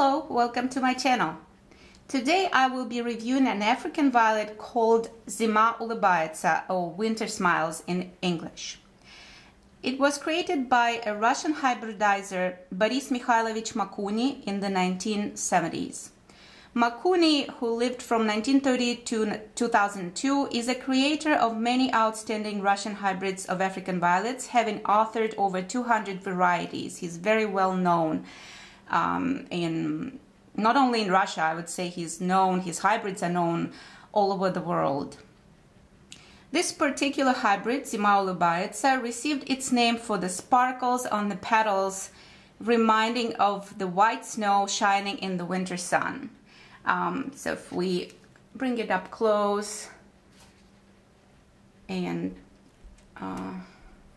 Hello, welcome to my channel. Today I will be reviewing an African violet called Zima Ulybaetsia, or Winter Smiles in English. It was created by a Russian hybridizer, Boris Mikhailovich Makuni, in the 1970s. Makuni, who lived from 1930 to 2002, is a creator of many outstanding Russian hybrids of African violets, having authored over 200 varieties. He's very well known not only in Russia. I would say his hybrids are known all over the world. This particular hybrid, Zima Ulybaetsia, received its name for the sparkles on the petals, reminding of the white snow shining in the winter sun. So if we bring it up close and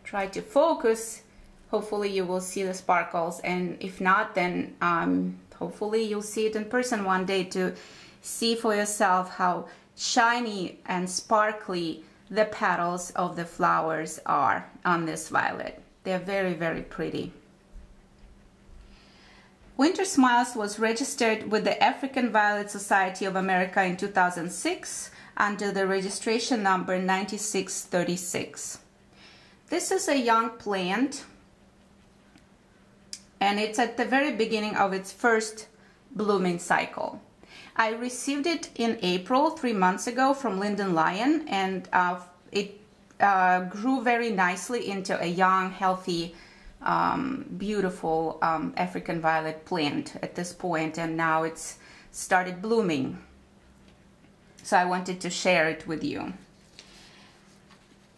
try to focus, hopefully you will see the sparkles, and if not, then hopefully you'll see it in person one day to see for yourself how shiny and sparkly the petals of the flowers are on this violet. They're very, very pretty. Winter Smiles was registered with the African Violet Society of America in 2006 under the registration number 9636. This is a young plant, and it's at the very beginning of its first blooming cycle. I received it in April, 3 months ago, from Linden Lion, and it grew very nicely into a young, healthy, beautiful African violet plant at this point, and now it's started blooming. So I wanted to share it with you.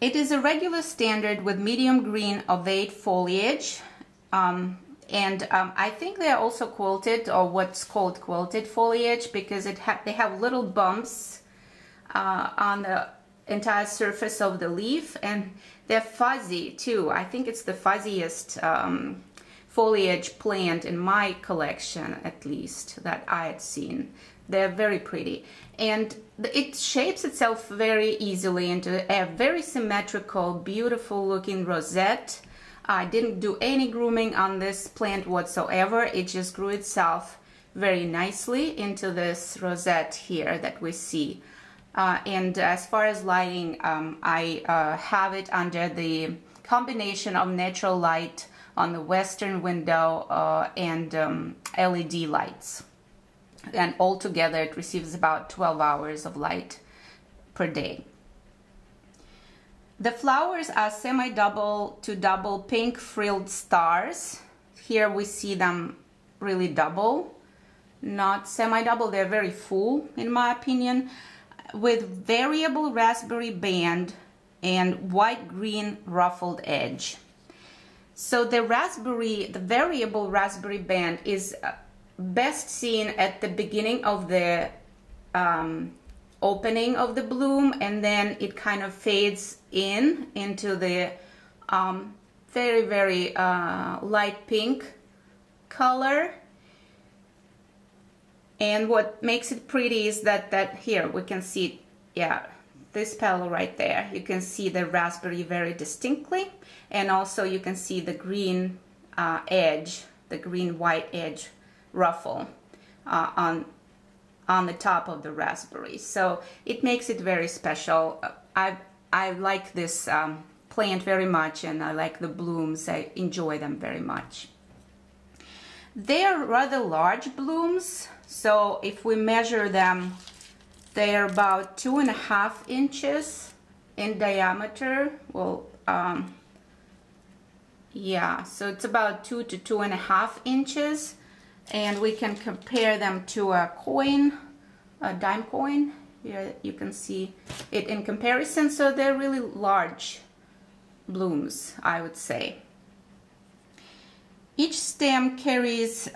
It is a regular standard with medium green ovate foliage. I think they're also quilted, or what's called quilted foliage, because they have little bumps on the entire surface of the leaf, and they're fuzzy too. I think it's the fuzziest foliage plant in my collection, at least, that I had seen. They're very pretty, and it shapes itself very easily into a very symmetrical, beautiful looking rosette. I didn't do any grooming on this plant whatsoever. It just grew itself very nicely into this rosette here that we see. And as far as lighting, I have it under the combination of natural light on the western window and LED lights. And altogether it receives about 12 hours of light per day. The flowers are semi-double to double pink frilled stars. Here we see them really double, not semi-double. They're very full, in my opinion, with variable raspberry band and white-green ruffled edge. So the variable raspberry band is best seen at the beginning of the opening of the bloom, and then it kind of fades into the very, very light pink color. And what makes it pretty is that here we can see, yeah, this petal right there, you can see the raspberry very distinctly, and also you can see the green edge, the green white edge ruffle on the top of the raspberry. So it makes it very special. I like this plant very much, and I like the blooms. I enjoy them very much. They are rather large blooms, so if we measure them, they are about 2.5 inches in diameter. Well, yeah, so it's about 2 to 2.5 inches. And we can compare them to a coin, a dime coin. Here you can see it in comparison. So they're really large blooms, I would say. Each stem carries,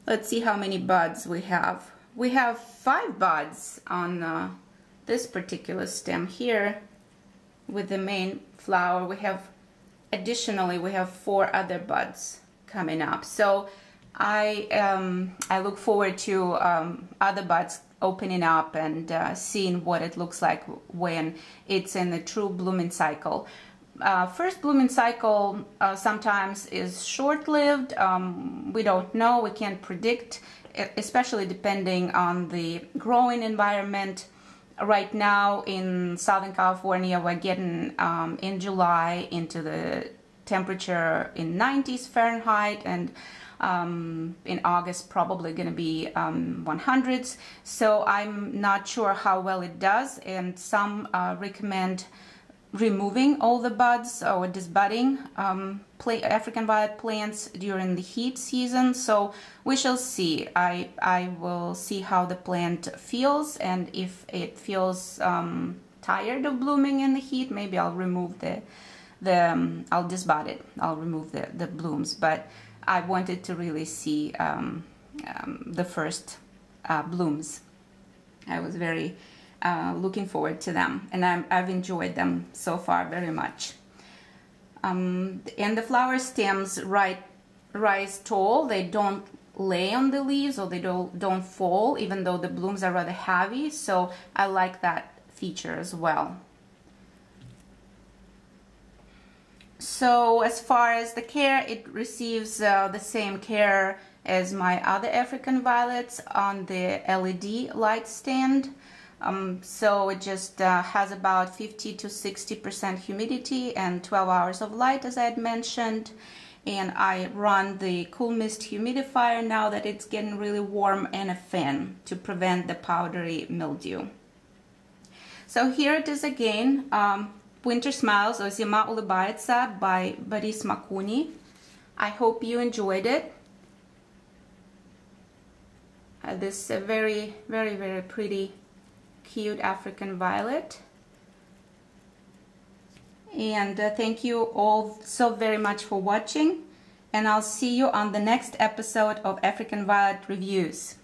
let's see how many buds we have. We have 5 buds on this particular stem here with the main flower. Additionally, we have 4 other buds coming up. So I look forward to other buds opening up and seeing what it looks like when it's in the true blooming cycle. first blooming cycle sometimes is short-lived. We don't know, we can't predict, especially depending on the growing environment. Right now in Southern California, we're getting in July into the temperature in 90s Fahrenheit, and in August probably going to be 100s. So I'm not sure how well it does, and some recommend removing all the buds or disbudding African violet plants during the heat season. So we shall see. I will see how the plant feels, and if it feels tired of blooming in the heat, maybe I'll remove I'll disbud it. I'll remove the blooms. But I wanted to really see the first blooms. I was very looking forward to them, and I've enjoyed them so far very much. And the flower stems rise tall. They don't lay on the leaves, or they don't fall, even though the blooms are rather heavy. So I like that feature as well. So as far as the care, it receives the same care as my other African violets on the LED light stand. So it just has about 50 to 60% humidity and 12 hours of light, as I had mentioned. And I run the cool mist humidifier now that it's getting really warm, and a fan to prevent the powdery mildew. So here it is again, Winter Smiles, or Zima Ulybaetsia by Boris Makuni. I hope you enjoyed it. This very, very, very pretty, cute African violet. And thank you all so very much for watching, and I'll see you on the next episode of African Violet Reviews.